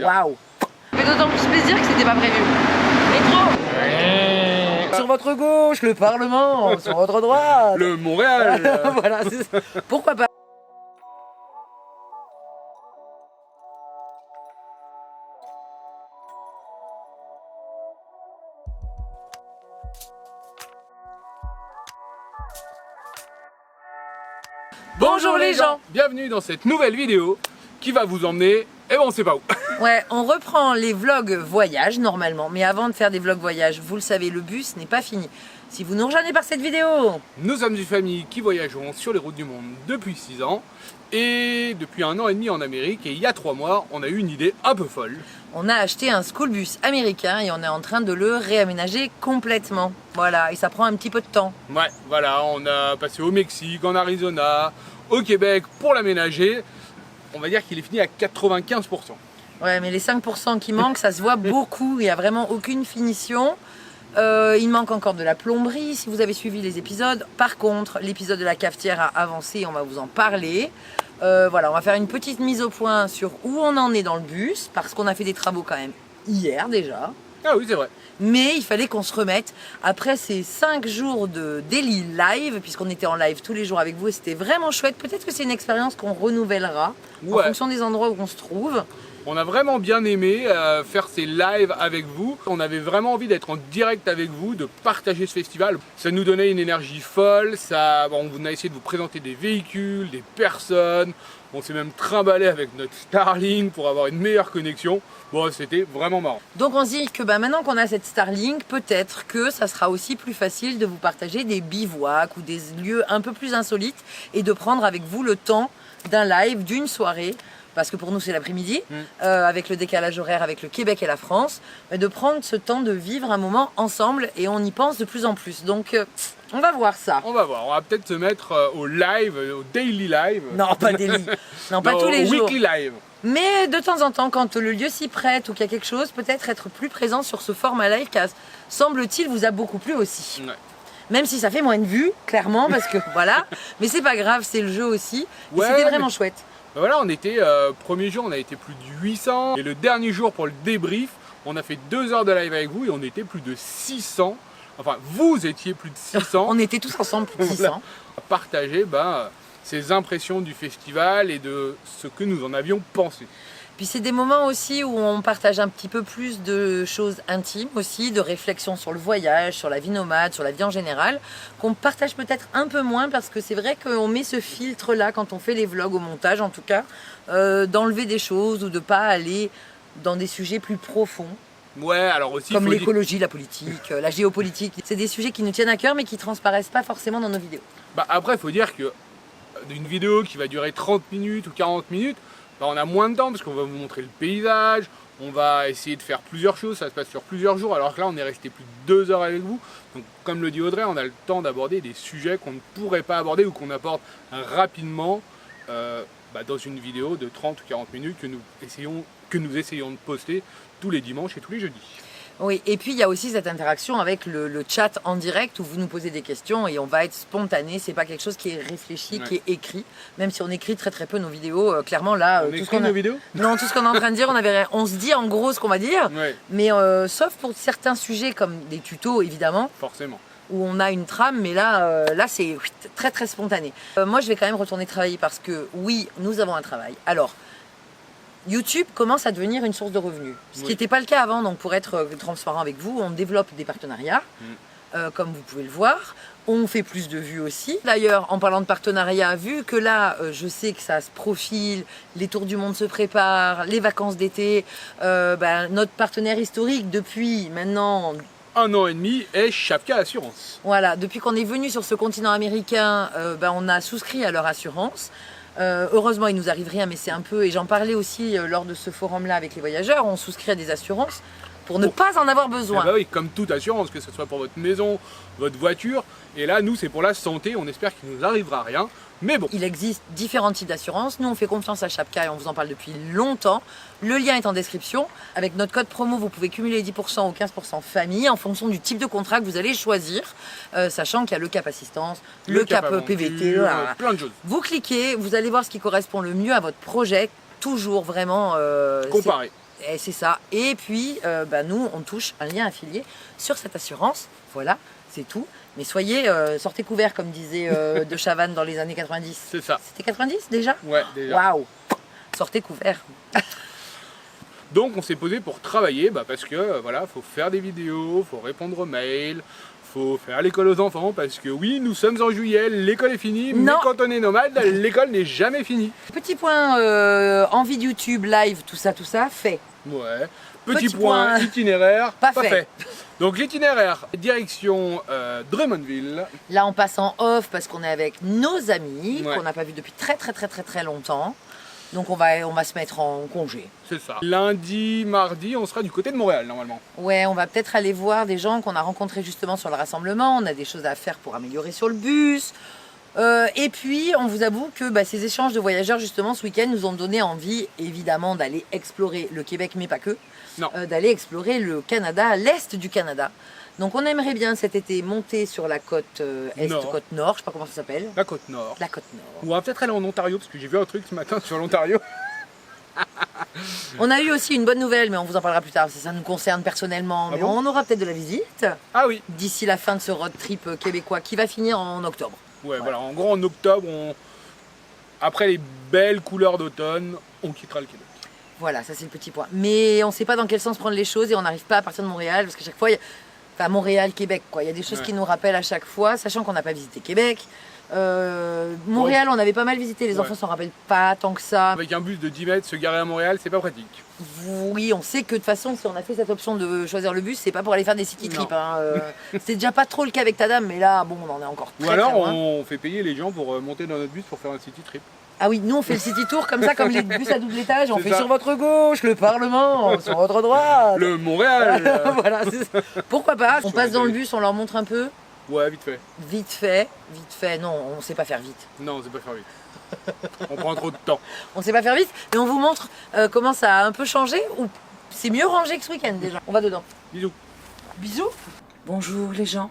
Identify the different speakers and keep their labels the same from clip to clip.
Speaker 1: Waouh! Ça fait d'autant plus plaisir que c'était pas prévu. Métro! Sur votre gauche, le Parlement, sur votre droite.
Speaker 2: Le Montréal.
Speaker 1: Voilà, pourquoi pas? Bonjour les gens!
Speaker 2: Bienvenue dans cette nouvelle vidéo qui va vous emmener, et bon on sait pas où.
Speaker 1: Ouais, on reprend les vlogs voyage normalement, mais avant de faire des vlogs voyage, vous le savez, le bus n'est pas fini. Si vous nous rejoignez par cette vidéo,
Speaker 2: Nous sommes une famille qui voyageons sur les routes du monde depuis 6 ans et depuis 1 an et demi en Amérique, et il y a 3 mois on a eu une idée un peu folle.
Speaker 1: on a acheté un school bus américain et on est en train de le réaménager complètement. Voilà, et ça prend un petit peu de temps.
Speaker 2: Ouais, voilà, on a passé au Mexique, en Arizona, au Québec pour l'aménager. On va dire qu'il est fini à 95%.
Speaker 1: Ouais, mais les 5% qui manquent, ça se voit beaucoup, il n'y a vraiment aucune finition. Il manque encore de la plomberie si vous avez suivi les épisodes. Par contre, l'épisode de la cafetière a avancé, on va vous en parler. Voilà, on va faire une petite mise au point sur où on en est dans le bus, parce qu'on a fait des travaux quand même hier déjà.
Speaker 2: Ah oui, c'est vrai.
Speaker 1: Mais il fallait qu'on se remette après ces 5 jours de daily live, puisqu'on était en live tous les jours avec vous et c'était vraiment chouette. Peut-être que c'est une expérience qu'on renouvellera en fonction des endroits où on se trouve.
Speaker 2: On a vraiment bien aimé faire ces lives avec vous. On avait vraiment envie d'être en direct avec vous, de partager ce festival. Ça nous donnait une énergie folle. On a essayé de vous présenter des véhicules, des personnes. On s'est même trimballé avec notre Starlink pour avoir une meilleure connexion. Bon, c'était vraiment marrant.
Speaker 1: Donc on se dit que maintenant qu'on a cette Starlink, peut-être que ça sera aussi plus facile de vous partager des bivouacs ou des lieux un peu plus insolites et de prendre avec vous le temps d'un live, d'une soirée. Parce que pour nous c'est l'après-midi, avec le décalage horaire avec le Québec et la France, mais de prendre ce temps de vivre un moment ensemble et on y pense de plus en plus. Donc on va voir ça.
Speaker 2: On va voir, on va peut-être se mettre au live, au daily live.
Speaker 1: Non, pas daily, non, pas tous les jours.
Speaker 2: Weekly live.
Speaker 1: Mais de temps en temps, quand le lieu s'y prête ou qu'il y a quelque chose, peut-être être plus présent sur ce format live qui, semble-t-il, vous a beaucoup plu aussi. Ouais. Même si ça fait moins de vues, clairement, parce que voilà, mais c'est pas grave, c'est le jeu aussi. Et c'était vraiment chouette.
Speaker 2: Ben voilà, on était, premier jour on a été plus de 800 et le dernier jour pour le débrief, on a fait 2 heures de live avec vous et on était plus de 600. Enfin, vous étiez plus de 600.
Speaker 1: On était tous ensemble plus de 600.
Speaker 2: À partager ces impressions du festival et de ce que nous en avions pensé.
Speaker 1: Puis c'est des moments aussi où on partage un petit peu plus de choses intimes aussi, de réflexions sur le voyage, sur la vie nomade, sur la vie en général, qu'on partage peut-être un peu moins parce que c'est vrai qu'on met ce filtre-là quand on fait les vlogs au montage en tout cas, d'enlever des choses ou de pas aller dans des sujets plus profonds.
Speaker 2: Ouais, alors aussi
Speaker 1: comme l'écologie, la politique, la géopolitique. C'est des sujets qui nous tiennent à cœur mais qui transparaissent pas forcément dans nos vidéos.
Speaker 2: Après, il faut dire que d'une vidéo qui va durer 30 minutes ou 40 minutes, on a moins de temps parce qu'on va vous montrer le paysage, on va essayer de faire plusieurs choses, ça se passe sur plusieurs jours, alors que là on est resté plus de 2 heures avec vous. Donc comme le dit Audrey, on a le temps d'aborder des sujets qu'on ne pourrait pas aborder ou qu'on aborde rapidement dans une vidéo de 30 ou 40 minutes que nous essayons de poster tous les dimanches et tous les jeudis.
Speaker 1: Oui, et puis il y a aussi cette interaction avec le chat en direct où vous nous posez des questions et on va être spontané, c'est pas quelque chose qui est réfléchi, qui est écrit, même si on écrit très très peu nos vidéos, clairement là...
Speaker 2: On écrit nos vidéos ?
Speaker 1: Non, tout ce qu'on est en train de dire, on se dit en gros ce qu'on va dire, mais sauf pour certains sujets comme des tutos évidemment.
Speaker 2: Forcément.
Speaker 1: Où on a une trame, mais là c'est très très spontané. Moi je vais quand même retourner travailler parce que oui, nous avons un travail. Alors, YouTube commence à devenir une source de revenus, ce qui n'était pas le cas avant, donc pour être transparent avec vous, on développe des partenariats, comme vous pouvez le voir, on fait plus de vues aussi. D'ailleurs, en parlant de partenariat, vu que là, je sais que ça se profile, les tours du monde se préparent, les vacances d'été, notre partenaire historique depuis maintenant...
Speaker 2: 1 an et demi est Chapka Assurance.
Speaker 1: Voilà, depuis qu'on est venu sur ce continent américain, on a souscrit à leur assurance. Heureusement, il nous arrive rien, mais c'est un peu, et j'en parlais aussi lors de ce forum-là avec les voyageurs, on souscrit à des assurances pour ne pas en avoir besoin.
Speaker 2: Oui, comme toute assurance, que ce soit pour votre maison, votre voiture, et là, nous, c'est pour la santé, on espère qu'il ne nous arrivera rien, mais bon.
Speaker 1: Il existe différents types d'assurances, nous on fait confiance à Chapka et on vous en parle depuis longtemps. Le lien est en description. Avec notre code promo, vous pouvez cumuler 10% ou 15% famille en fonction du type de contrat que vous allez choisir, sachant qu'il y a le cap assistance, le cap PVT,
Speaker 2: plein de choses.
Speaker 1: Vous cliquez, vous allez voir ce qui correspond le mieux à votre projet, toujours vraiment...
Speaker 2: Comparer.
Speaker 1: Et c'est ça. Et puis, nous, on touche un lien affilié sur cette assurance. Voilà, c'est tout. Mais sortez couverts, comme disait De Chavannes dans les années 90.
Speaker 2: C'est ça.
Speaker 1: C'était 90 déjà?
Speaker 2: Ouais, déjà.
Speaker 1: Waouh! Sortez couverts.
Speaker 2: Donc on s'est posé pour travailler, parce que voilà, faut faire des vidéos, faut répondre aux mails, faut faire l'école aux enfants, parce que oui, nous sommes en juillet, l'école est finie, mais
Speaker 1: Non.
Speaker 2: quand on est nomade, l'école n'est jamais finie.
Speaker 1: Petit point envie de YouTube, live, tout ça, fait.
Speaker 2: Ouais. Petit point itinéraire,
Speaker 1: pas fait.
Speaker 2: Donc l'itinéraire, direction Drummondville.
Speaker 1: Là, on passe en off parce qu'on est avec nos amis,
Speaker 2: Ouais.
Speaker 1: qu'on n'a pas vu depuis très longtemps. Donc on va se mettre en congé.
Speaker 2: C'est ça. Lundi, mardi, on sera du côté de Montréal normalement.
Speaker 1: Ouais, on va peut-être aller voir des gens qu'on a rencontrés justement sur le rassemblement. On a des choses à faire pour améliorer sur le bus. Et puis, on vous avoue que ces échanges de voyageurs, justement, ce week-end, nous ont donné envie, évidemment, d'aller explorer le Québec, mais pas que.
Speaker 2: Non.
Speaker 1: D'aller explorer le Canada, l'Est du Canada. Donc, on aimerait bien cet été monter sur la côte Est,
Speaker 2: Nord.
Speaker 1: côte Nord, je sais pas comment ça s'appelle.
Speaker 2: La côte nord.
Speaker 1: La côte Nord.
Speaker 2: On va peut-être aller en Ontario, parce que j'ai vu un truc ce matin sur l'Ontario.
Speaker 1: On a eu aussi une bonne nouvelle, mais on vous en parlera plus tard, ça nous concerne personnellement.
Speaker 2: Ah
Speaker 1: Mais
Speaker 2: bon
Speaker 1: on aura peut-être de la visite
Speaker 2: Ah oui.
Speaker 1: d'ici la fin de ce road trip québécois qui va finir en octobre.
Speaker 2: Ouais, voilà. En gros, en octobre, après les belles couleurs d'automne, on quittera le Québec.
Speaker 1: Voilà, ça c'est le petit point. Mais on ne sait pas dans quel sens prendre les choses et on n'arrive pas à partir de Montréal parce qu'à chaque fois, enfin Montréal, Québec, quoi. Il y a des choses qui nous rappellent à chaque fois, sachant qu'on n'a pas visité Québec. Montréal, on avait pas mal visité, les enfants s'en rappellent pas tant que ça.
Speaker 2: Avec un bus de 10 mètres, se garer à Montréal, c'est pas pratique.
Speaker 1: Oui, on sait que de toute façon, si on a fait cette option de choisir le bus, c'est pas pour aller faire des city trips. Hein. C'était déjà pas trop le cas avec ta dame, mais là, bon, on en est encore très,
Speaker 2: Ou alors,
Speaker 1: très loin.
Speaker 2: on fait payer les gens pour monter dans notre bus pour faire un city trip.
Speaker 1: Ah oui, nous on fait le city tour comme ça, comme les bus à double étage. On
Speaker 2: C'est
Speaker 1: fait
Speaker 2: ça.
Speaker 1: sur votre gauche le Parlement, sur votre droite.
Speaker 2: Le Montréal
Speaker 1: Voilà, c'est ça. Pourquoi pas? On
Speaker 2: Sur
Speaker 1: passe dans le
Speaker 2: les-
Speaker 1: bus, on leur montre un peu.
Speaker 2: Ouais, vite fait.
Speaker 1: Vite fait. Non, on sait pas faire vite.
Speaker 2: Non, c'est pas faire vite. On prend trop de temps.
Speaker 1: On sait pas faire vite, mais on vous montre comment ça a un peu changé ou c'est mieux rangé que ce week-end déjà. On va dedans.
Speaker 2: Bisous.
Speaker 1: Bisous. Bonjour les gens.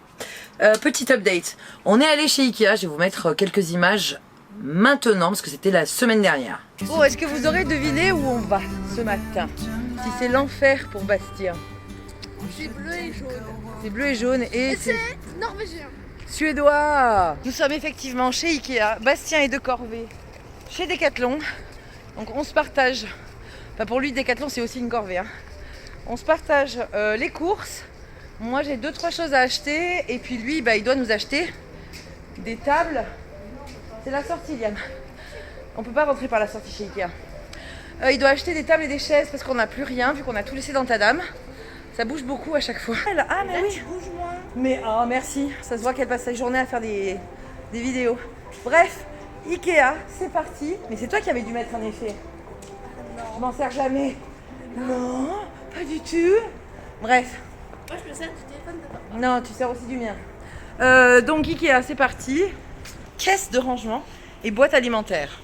Speaker 1: Petit update. On est allé chez Ikea. Je vais vous mettre quelques images maintenant parce que c'était la semaine dernière. Bon, est-ce que vous aurez deviné où on va ce matin? Si c'est l'enfer pour Bastien.
Speaker 3: C'est bleu et jaune.
Speaker 1: C'est bleu et jaune et c'est
Speaker 3: Norvégien.
Speaker 1: suédois. Nous sommes effectivement chez Ikea. Bastien est de corvée chez Decathlon. Donc on se partage. Enfin pour lui Decathlon c'est aussi une corvée. Hein. On se partage les courses. Moi j'ai 2-3 choses à acheter et puis lui il doit nous acheter des tables. C'est la sortie Liam. On peut pas rentrer par la sortie chez Ikea. Il doit acheter des tables et des chaises parce qu'on n'a plus rien vu qu'on a tout laissé dans ta dame. Ça bouge beaucoup à chaque fois. Ah mais oui.
Speaker 3: Bouge moins.
Speaker 1: Mais merci, ça se voit qu'elle passe sa journée à faire des vidéos. Bref, Ikea, c'est parti. Mais c'est toi qui avais dû mettre un effet. Je m'en sers jamais. Non, pas du tout. Bref,
Speaker 3: Moi je me sers du téléphone de papa.
Speaker 1: non, tu sers aussi du mien. Donc Ikea, c'est parti. Caisse de rangement et boîte alimentaire.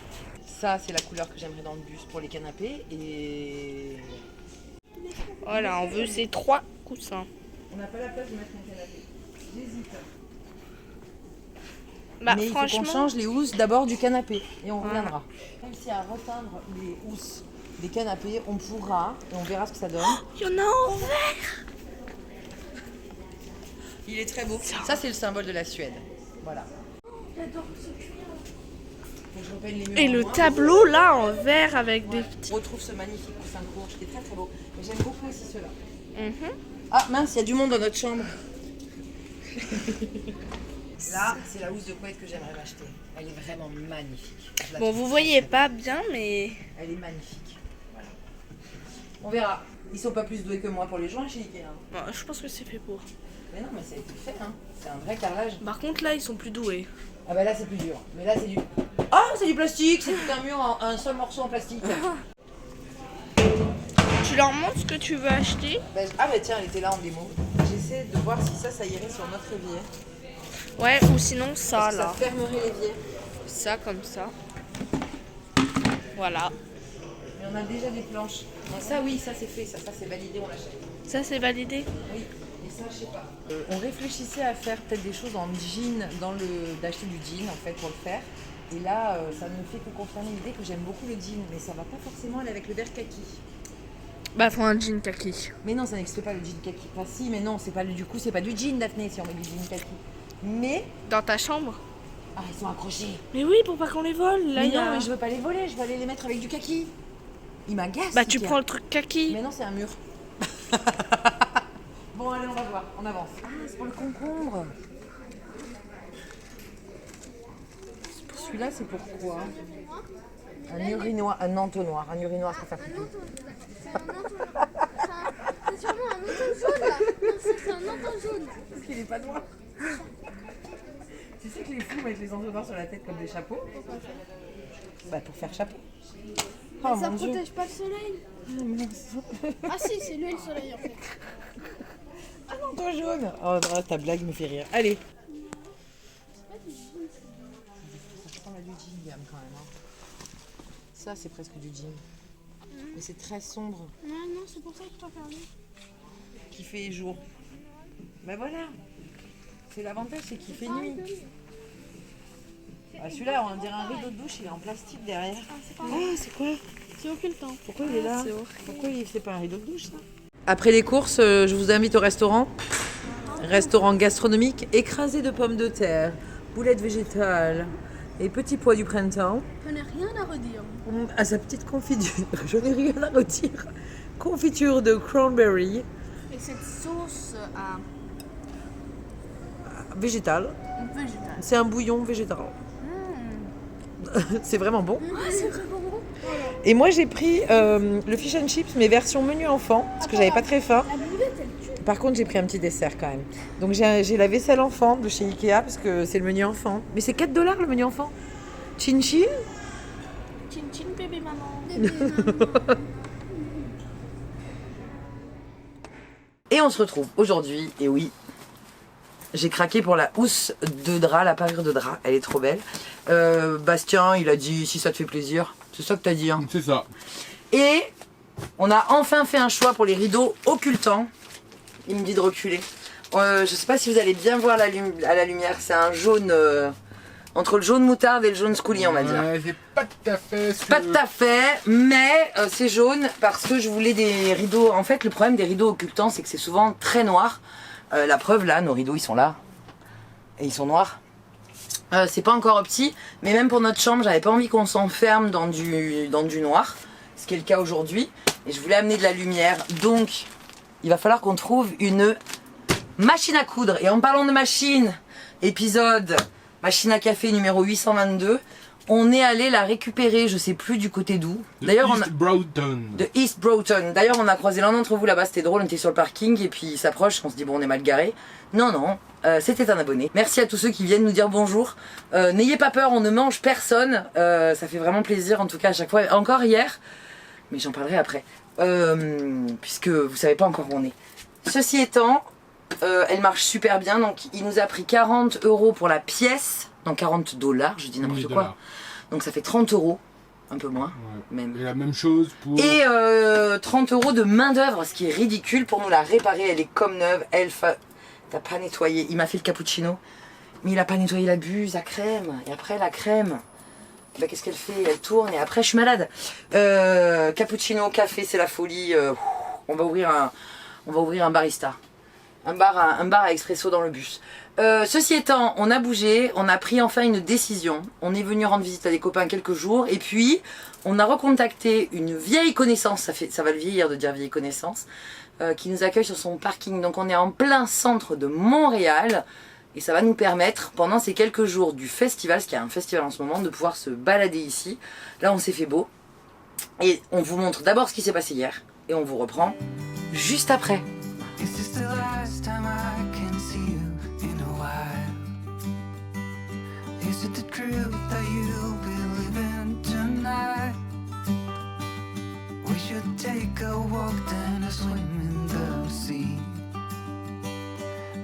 Speaker 1: Ça, c'est la couleur que j'aimerais dans le bus pour les canapés. Et
Speaker 3: Voilà, on veut ces 3 coussins.
Speaker 1: on n'a pas la place de mettre un canapé. J'hésite.
Speaker 3: Bah
Speaker 1: Mais il faut qu'on
Speaker 3: franchement,
Speaker 1: change les housses d'abord du canapé et on reviendra. Même si à reteindre les housses des canapés, on pourra et on verra ce que ça donne.
Speaker 3: il y en a en vert.
Speaker 1: Il est très beau. Ça, c'est le symbole de la Suède. Voilà.
Speaker 3: J'adore ce cuir.
Speaker 1: Faut que je repeigne les murs
Speaker 3: Et
Speaker 1: en
Speaker 3: le
Speaker 1: noir.
Speaker 3: tableau là en vert avec des
Speaker 1: Ouais.
Speaker 3: petits.
Speaker 1: On retrouve ce magnifique coussin courge qui est très très beau. Mais j'aime beaucoup aussi ceux-là.
Speaker 3: Mhm.
Speaker 1: Ah mince, il y a du monde dans notre chambre. Là, c'est la housse de couette que j'aimerais m'acheter. Elle est vraiment magnifique. Je la
Speaker 3: Bon,
Speaker 1: trouve
Speaker 3: vous
Speaker 1: très,
Speaker 3: voyez
Speaker 1: très
Speaker 3: pas bien, mais
Speaker 1: Elle est magnifique. Voilà. On verra. Ils sont pas plus doués que moi pour les joints chez Ikea. Hein.
Speaker 3: bon, je pense que c'est fait pour.
Speaker 1: Mais non, mais ça a été fait. Hein. C'est un vrai carrelage.
Speaker 3: Par contre, là, ils sont plus doués.
Speaker 1: Ah bah là, c'est plus dur. Mais là, c'est du... Ah, c'est du plastique. C'est tout un mur, un seul morceau en plastique.
Speaker 3: Tu leur montres ce que tu veux acheter.
Speaker 1: Ah bah tiens, elle était là en démo. J'essaie de voir si ça irait sur notre évier.
Speaker 3: Ouais, ou sinon ça
Speaker 1: Parce que
Speaker 3: là.
Speaker 1: ça fermerait l'évier.
Speaker 3: Ça comme ça. Voilà.
Speaker 1: Mais on a déjà des planches. Donc ça, oui, ça c'est fait. Ça c'est validé, on l'achète.
Speaker 3: Ça c'est validé.
Speaker 1: Oui, et ça, je sais pas. On réfléchissait à faire peut-être des choses en jean, d'acheter du jean en fait pour le faire. Et là, ça ne fait que confirmer l'idée que j'aime beaucoup le jean, mais ça va pas forcément aller avec le vert kaki.
Speaker 3: Bah, faut un jean kaki.
Speaker 1: Mais non, ça n'existe pas le jean kaki. Enfin si, mais non, c'est pas du coup, c'est pas du jean Daphné si on met du jean kaki. Mais
Speaker 3: Dans ta chambre.
Speaker 1: ah, ils sont accrochés.
Speaker 3: Mais oui, pour pas qu'on les vole. Là,
Speaker 1: Mais
Speaker 3: il y
Speaker 1: non,
Speaker 3: a...
Speaker 1: mais je veux pas les voler, je veux aller les mettre avec du kaki. Il m'agace.
Speaker 3: Bah, tu
Speaker 1: Ikea.
Speaker 3: prends le truc kaki.
Speaker 1: Mais non, c'est un mur. Bon, allez, on va voir, on avance. Ah, c'est pour le concombre. Celui-là, c'est pour quoi? Un urinoir, un entonnoir, un urinoir pour faire pipi.
Speaker 4: C'est sûrement un menton jaune là. Non, c'est un menton jaune.
Speaker 1: Parce qu'il est pas noir. Tu sais que les fous mettent les entonnoirs sur la tête comme des chapeaux? Bah, pour faire chapeau. Oh,
Speaker 4: Ça
Speaker 1: mon Dieu.
Speaker 4: protège pas le soleil. Ah si, c'est lui le soleil en fait.
Speaker 1: Un manteau jaune. Oh non, ta blague me fait rire. Allez. Ça ressemble à du jean, Liam, quand même. Hein. Ça, c'est presque du jean. Mais c'est très sombre,
Speaker 4: Non, non, c'est pour ça que je t'en permets.
Speaker 1: qui fait jour. Ben voilà. C'est l'avantage, c'est qu'il fait nuit. Ah, celui-là, on dirait un rideau de douche, il est en plastique derrière. Ah, c'est quoi?
Speaker 4: C'est occultant.
Speaker 1: Pourquoi il est là? Pourquoi c'est pas un rideau de douche, ça? Après les courses, je vous invite au restaurant. Restaurant gastronomique, écrasé de pommes de terre, boulettes végétales et petits pois du printemps.
Speaker 4: Je n'ai rien à redire.
Speaker 1: À sa petite confiture, je n'ai rien à redire. Confiture de cranberry,
Speaker 4: Et cette sauce à
Speaker 1: végétale.
Speaker 4: végétal.
Speaker 1: C'est un bouillon végétal. C'est vraiment bon.
Speaker 4: C'est vraiment bon.
Speaker 1: Et moi j'ai pris le fish and chips, mais version menu enfant, parce que j'avais pas très faim.
Speaker 4: La boulette, elle tue.
Speaker 1: Par contre, j'ai pris un petit dessert quand même. Donc j'ai la vaisselle enfant de chez Ikea, parce que c'est le menu enfant. Mais c'est 4 $ le menu enfant. Chin chin.
Speaker 3: Chin chin, bébé maman.
Speaker 4: Bébé, maman.
Speaker 1: Et on se retrouve aujourd'hui, et oui, j'ai craqué pour la housse de drap, la parure de drap, elle est trop belle. Bastien, il a dit si ça te fait plaisir, c'est ça que t'as dit. Hein.
Speaker 2: C'est ça.
Speaker 1: Et on a enfin fait un choix pour les rideaux occultants. Il me dit de reculer. Je sais pas si vous allez bien voir à la lumière, c'est un jaune, entre le jaune moutarde et le jaune scoulis on va dire.
Speaker 2: Ouais, c'est pas tout à fait.
Speaker 1: Pas tout à fait, mais c'est jaune parce que je voulais des rideaux. En fait, le problème des rideaux occultants, c'est que c'est souvent très noir. La preuve, là, nos rideaux, ils sont là. Et ils sont noirs. C'est pas encore petit, mais même pour notre chambre, j'avais pas envie qu'on s'enferme dans du noir. Ce qui est le cas aujourd'hui. Et je voulais amener de la lumière. Donc, il va falloir qu'on trouve une machine à coudre. Et en parlant de machine, épisode machine à café numéro 822. On est allé la récupérer, je sais plus du côté d'où. D'ailleurs, on a...
Speaker 2: Broughton.
Speaker 1: De East Broughton. D'ailleurs, on a croisé l'un d'entre vous là-bas, c'était drôle, on était sur le parking et puis il s'approche, on se dit bon, on est mal garé. Non, non, c'était un abonné. Merci à tous ceux qui viennent nous dire bonjour. N'ayez pas peur, on ne mange personne. Ça fait vraiment plaisir en tout cas à chaque fois. Encore hier, mais j'en parlerai après, puisque vous savez pas encore où on est. Ceci étant, elle marche super bien, donc il nous a pris 40 € pour la pièce. Non, 40 $, je dis n'importe quoi. Donc ça fait 30 €, un peu moins, même.
Speaker 2: Et la même chose pour...
Speaker 1: Et 30 € de main d'œuvre, ce qui est ridicule pour nous la réparer. Elle est comme neuve. T'as pas nettoyé. Il m'a fait le cappuccino, mais il a pas nettoyé la buse à crème. Et après la crème, bah, qu'est-ce qu'elle fait? Elle tourne et après je suis malade. Cappuccino, café, c'est la folie. On va ouvrir un barista. Un bar à expresso dans le bus. Ceci étant, on a bougé, on a pris enfin une décision. On est venu rendre visite à des copains quelques jours et puis on a recontacté une vieille connaissance, ça va le vieillir de dire vieille connaissance, qui nous accueille sur son parking. Donc on est en plein centre de Montréal et ça va nous permettre pendant ces quelques jours du festival, parce qu'il y a un festival en ce moment, de pouvoir se balader ici. Là on s'est fait beau et on vous montre d'abord ce qui s'est passé hier et on vous reprend juste après.
Speaker 5: Is this the last time I can see you in a while? Is it the truth that you'll be living tonight? We should take a walk then a swim in the sea.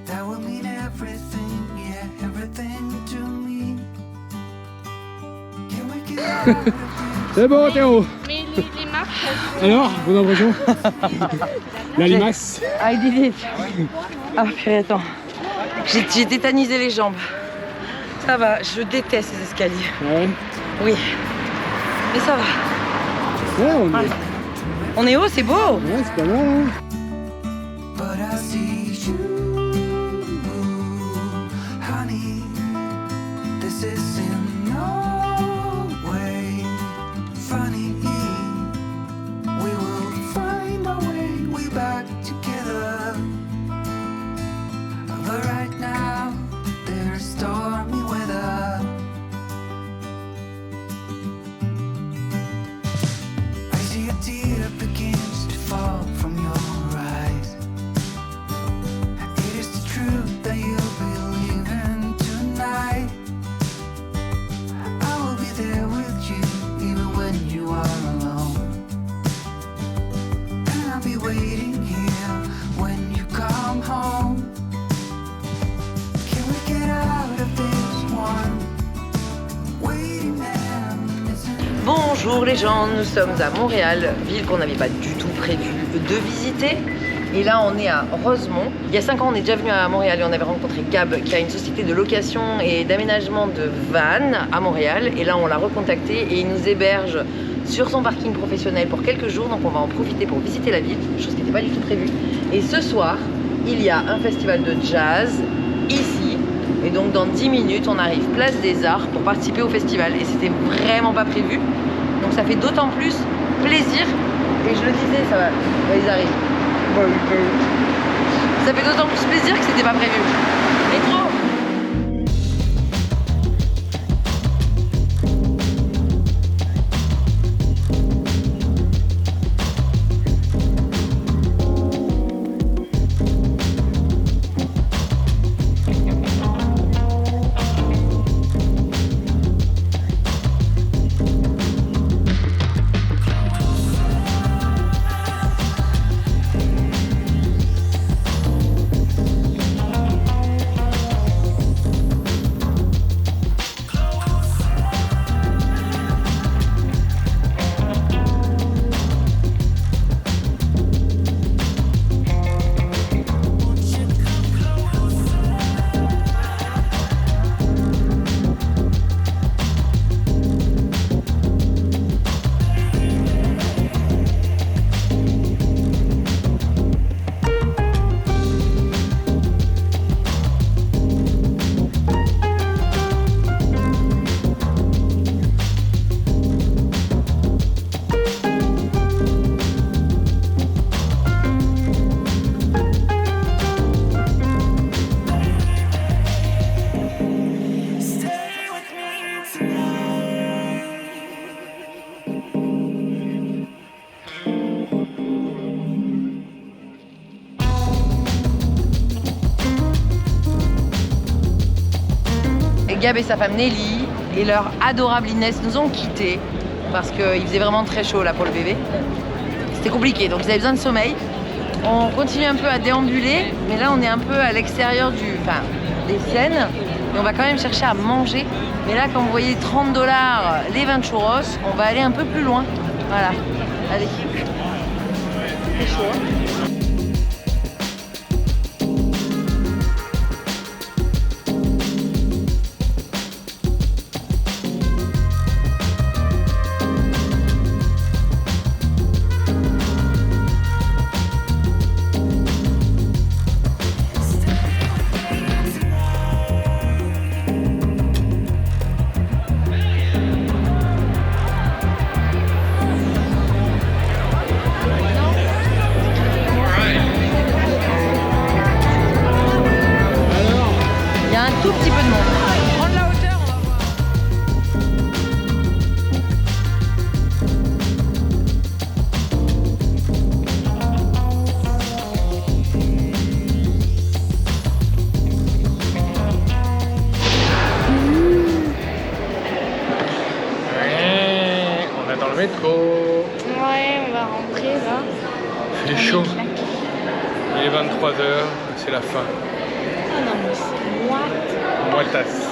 Speaker 5: That will mean everything, yeah, everything to me. Can we get out of here?
Speaker 2: C'est bon, Théo.
Speaker 3: Mais les marques,
Speaker 2: Alors, bonne impression. La limace.
Speaker 1: Ah, il dit vite. Ah, purée, attends. J'ai tétanisé les jambes. Ça va, je déteste ces escaliers.
Speaker 2: Ouais.
Speaker 1: Oui. Mais ça va.
Speaker 2: Ouais, on est...
Speaker 1: Allez. On est haut, c'est beau.
Speaker 2: Ouais, c'est pas mal, hein.
Speaker 5: But I see you, honey. This is in no way funny. We will find our way back together. But right now, there's stormy weather. I see a tear begins to fall from your eyes. It is the truth that you'll be leaving tonight. I will be there with you even when you are alone. And I'll be waiting here when you come home. Can we get out of this one? Waiting there, isn't
Speaker 1: Bonjour les gens, nous sommes à Montréal, ville qu'on n'avait pas du tout prévu de visiter. Et là on est à Rosemont. Il y a 5 ans on est déjà venu à Montréal et on avait rencontré Gab qui a une société de location et d'aménagement de van à Montréal. Et là on l'a recontacté et il nous héberge sur son parking professionnel pour quelques jours. Donc on va en profiter pour visiter la ville, chose qui n'était pas du tout prévue. Et ce soir, il y a un festival de jazz ici. Et donc dans 10 minutes on arrive place des Arts pour participer au festival. Et c'était vraiment pas prévu. Donc ça fait d'autant plus plaisir. Et je le disais, ça va, ils arrivent. Ça fait d'autant plus plaisir que c'était pas prévu. Métro. Gab et sa femme Nelly et leur adorable Inès nous ont quittés parce qu'il faisait vraiment très chaud là pour le bébé. C'était compliqué, donc ils avaient besoin de sommeil. On continue un peu à déambuler, mais là on est un peu à l'extérieur des scènes et on va quand même chercher à manger. Mais là quand vous voyez 30 $ les 20 churros, on va aller un peu plus loin. Voilà, allez. C'est chaud, hein. Tout petit peu de monde. Prendre la hauteur, on va
Speaker 2: On est dans le métro.
Speaker 3: Ouais, on va rentrer là.
Speaker 2: Il est chaud. Il est 23h, c'est la fin.
Speaker 3: Ah non, mais c'est moite.
Speaker 2: Moitasse.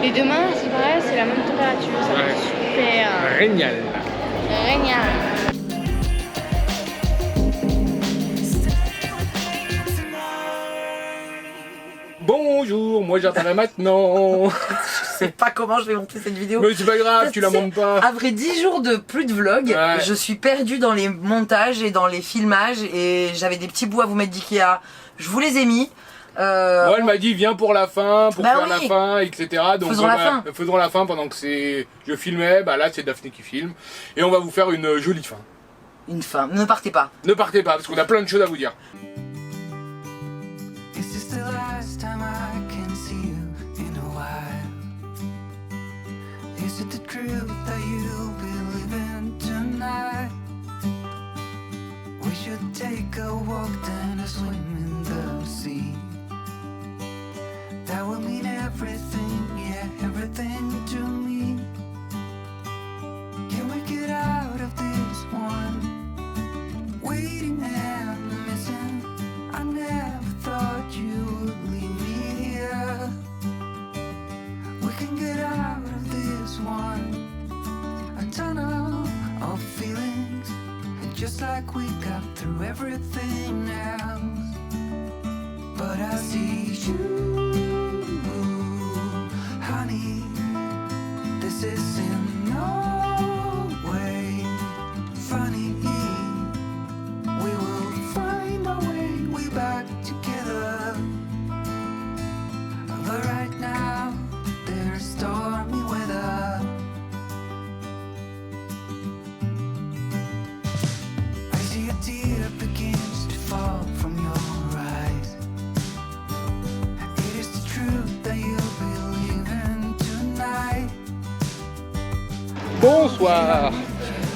Speaker 3: Et demain, c'est pareil, c'est la même température. Ça va être super.
Speaker 2: Génial.
Speaker 3: Génial.
Speaker 2: Bonjour bonjour, moi j'attends là maintenant.
Speaker 1: Je sais pas comment je vais monter cette vidéo.
Speaker 2: Mais c'est pas grave, tu la montes pas.
Speaker 1: Après 10 jours de plus de vlog,
Speaker 2: Ouais.
Speaker 1: je suis perdue dans les montages et dans les filmages et j'avais des petits bouts à vous mettre d'Ikea. Je vous les ai mis.
Speaker 2: Moi, elle m'a dit viens pour la fin, pour
Speaker 1: Bah
Speaker 2: faire
Speaker 1: oui.
Speaker 2: la fin, etc. Donc
Speaker 1: Faisons la fin.
Speaker 2: faisons la fin pendant que je filmais. Bah là c'est Daphné qui filme et on va vous faire une jolie fin.
Speaker 1: Une fin. Ne partez pas.
Speaker 2: Ne partez pas parce qu'on a plein de choses à vous dire.
Speaker 5: Is this the last time I can see you in a while? Is it the truth that you'll be living tonight? We should take a walk then a swim in the sea. That will mean everything, yeah, everything to me. Can we get out of this one? Waiting and missing. I never thought you would leave me here. We can get out of this one. A tunnel of feelings. And just like we got through everything else. But I see you, honey. This is in no way funny. We will find our way back together. But right now, there's stormy weather. I see a tear begins to fall from your eyes. It is the truth that you believe in tonight.
Speaker 2: Bonsoir.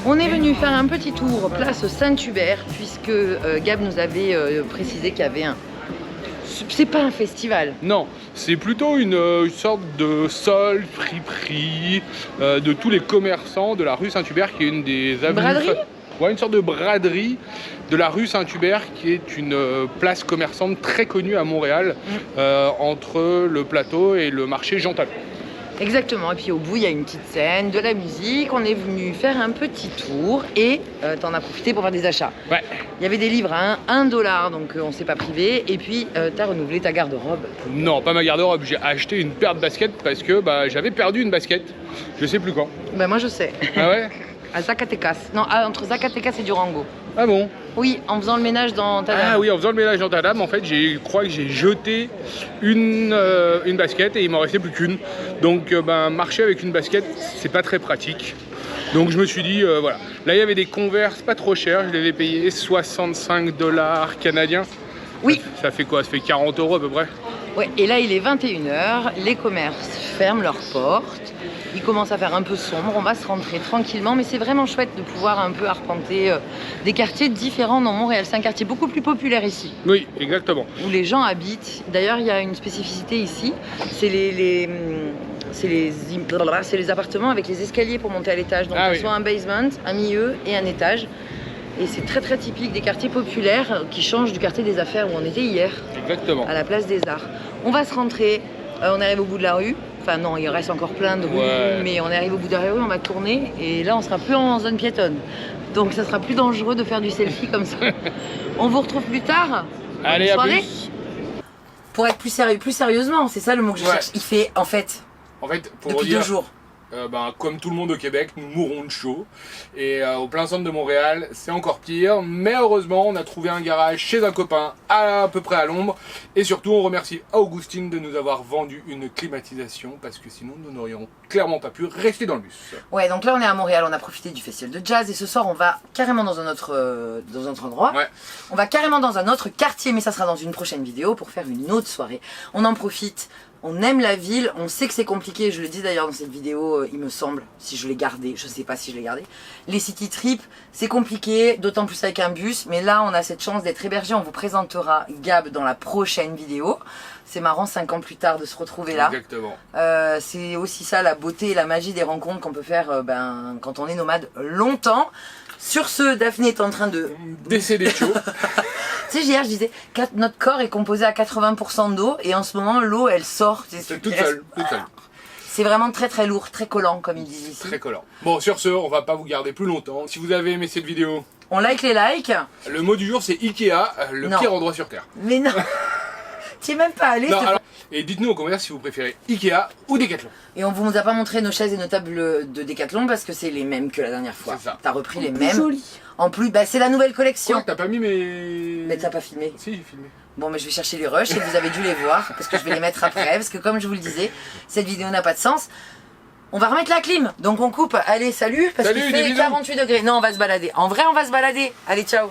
Speaker 1: On est venu faire un petit tour place Saint-Hubert puisque Gab nous avait précisé qu'il y avait un... C'est pas un festival.
Speaker 2: Non, c'est plutôt une sorte de solde, friperie de tous les commerçants de la rue Saint-Hubert qui est une des avenues...
Speaker 1: Braderie ?
Speaker 2: Ouais, une sorte de braderie de la rue Saint-Hubert qui est une place commerçante très connue à Montréal entre le plateau et le marché Jean Talon.
Speaker 1: Exactement, et puis au bout il y a une petite scène, de la musique, on est venu faire un petit tour et t'en as profité pour faire des achats.
Speaker 2: Ouais.
Speaker 1: Il y avait des livres à 1 $, donc on s'est pas privé, et puis t'as renouvelé ta garde-robe.
Speaker 2: Non, pas ma garde-robe, j'ai acheté une paire de baskets parce que j'avais perdu une basket, je sais plus quand.
Speaker 1: Ben moi je sais,
Speaker 2: Ah ouais?
Speaker 1: à Zacatecas, non entre Zacatecas et Durango.
Speaker 2: Ah bon?
Speaker 1: Oui, en faisant le ménage dans ta dame.
Speaker 2: Ah oui, en faisant le ménage dans ta dame, en fait, je crois que j'ai jeté une basket et il m'en restait plus qu'une. Donc, marcher avec une basket, c'est pas très pratique. Donc, je me suis dit, voilà. Là, il y avait des Converse pas trop chers, je les avais payés 65 $ canadiens.
Speaker 1: Oui.
Speaker 2: Ça fait quoi? Ça fait 40 € à peu près.
Speaker 1: Ouais, et là il est 21 h, les commerces ferment leurs portes, il commence à faire un peu sombre, on va se rentrer tranquillement, mais c'est vraiment chouette de pouvoir un peu arpenter des quartiers différents dans Montréal. C'est un quartier beaucoup plus populaire ici,
Speaker 2: Oui, exactement.
Speaker 1: où les gens habitent. D'ailleurs il y a une spécificité ici, c'est les appartements avec les escaliers pour monter à l'étage, donc
Speaker 2: Ah oui.
Speaker 1: soit un basement, un milieu et un étage. Et c'est très très typique des quartiers populaires qui changent du quartier des affaires où on était hier,
Speaker 2: Exactement.
Speaker 1: à la place des Arts. On va se rentrer, on arrive au bout de la rue. Enfin non, il reste encore plein de rues,
Speaker 2: Ouais.
Speaker 1: mais on arrive au bout de la rue, on va tourner et là on sera plus en zone piétonne. Donc ça sera plus dangereux de faire du selfie comme ça. On vous retrouve plus tard.
Speaker 2: Allez,
Speaker 1: Bonne
Speaker 2: à
Speaker 1: soirée.
Speaker 2: plus.
Speaker 1: Pour être plus sérieux, plus sérieusement, c'est ça le mot que je
Speaker 2: Ouais.
Speaker 1: cherche. Il fait en fait
Speaker 2: En fait, pour
Speaker 1: depuis
Speaker 2: dire...
Speaker 1: 2 jours.
Speaker 2: Comme tout le monde au Québec, nous mourrons de chaud. Et au plein centre de Montréal, c'est encore pire. Mais heureusement, on a trouvé un garage chez un copain à peu près à l'ombre. Et surtout, on remercie Augustine de nous avoir vendu une climatisation parce que sinon, nous n'aurions clairement pas pu rester dans le bus.
Speaker 1: Ouais, donc là on est à Montréal, on a profité du festival de jazz et ce soir on va carrément dans un autre endroit.
Speaker 2: Ouais.
Speaker 1: On va carrément dans un autre quartier, mais ça sera dans une prochaine vidéo pour faire une autre soirée. On en profite. On aime la ville, on sait que c'est compliqué, je le dis d'ailleurs dans cette vidéo, il me semble, si je l'ai gardé, je sais pas si je l'ai gardé. Les city trips, c'est compliqué, d'autant plus avec un bus, mais là on a cette chance d'être hébergé, on vous présentera Gab dans la prochaine vidéo. C'est marrant 5 ans plus tard de se retrouver là.
Speaker 2: Exactement.
Speaker 1: C'est aussi ça la beauté et la magie des rencontres qu'on peut faire quand on est nomade longtemps. Sur ce, Daphné est en train de...
Speaker 2: Décédé chaud.
Speaker 1: Tu sais, hier je disais, notre corps est composé à 80% d'eau et en ce moment l'eau elle sort.
Speaker 2: C'est toute seule, toute seule.
Speaker 1: C'est vraiment très très lourd, très collant comme ils disent ici.
Speaker 2: Très collant. Bon, sur ce, on va pas vous garder plus longtemps. Si vous avez aimé cette vidéo,
Speaker 1: On like les likes.
Speaker 2: le mot du jour c'est Ikea, le
Speaker 1: Non.
Speaker 2: pire endroit sur Terre.
Speaker 1: Mais non, tu es même pas allé.
Speaker 2: Non,
Speaker 1: c'est
Speaker 2: alors, Et dites-nous en commentaire si vous préférez Ikea ou Decathlon.
Speaker 1: Et on vous a pas montré nos chaises et nos tables de Decathlon parce que c'est les mêmes que la dernière fois.
Speaker 2: C'est ça.
Speaker 1: T'as repris les mêmes.
Speaker 4: Joli.
Speaker 1: En plus, bah, c'est la nouvelle collection.
Speaker 2: Quoi, t'as pas mis mes...
Speaker 1: Mais t'as pas filmé.
Speaker 2: Si, j'ai filmé.
Speaker 1: Bon, mais je vais chercher les rushs et vous avez dû les voir parce que je vais les mettre après. Parce que comme je vous le disais, cette vidéo n'a pas de sens. On va remettre la clim. Donc on coupe. Allez, salut. Parce
Speaker 2: Salut,
Speaker 1: qu'il
Speaker 2: des
Speaker 1: fait
Speaker 2: bisous.
Speaker 1: 48 degrés. Non, on va se balader. En vrai, on va se balader. Allez, ciao.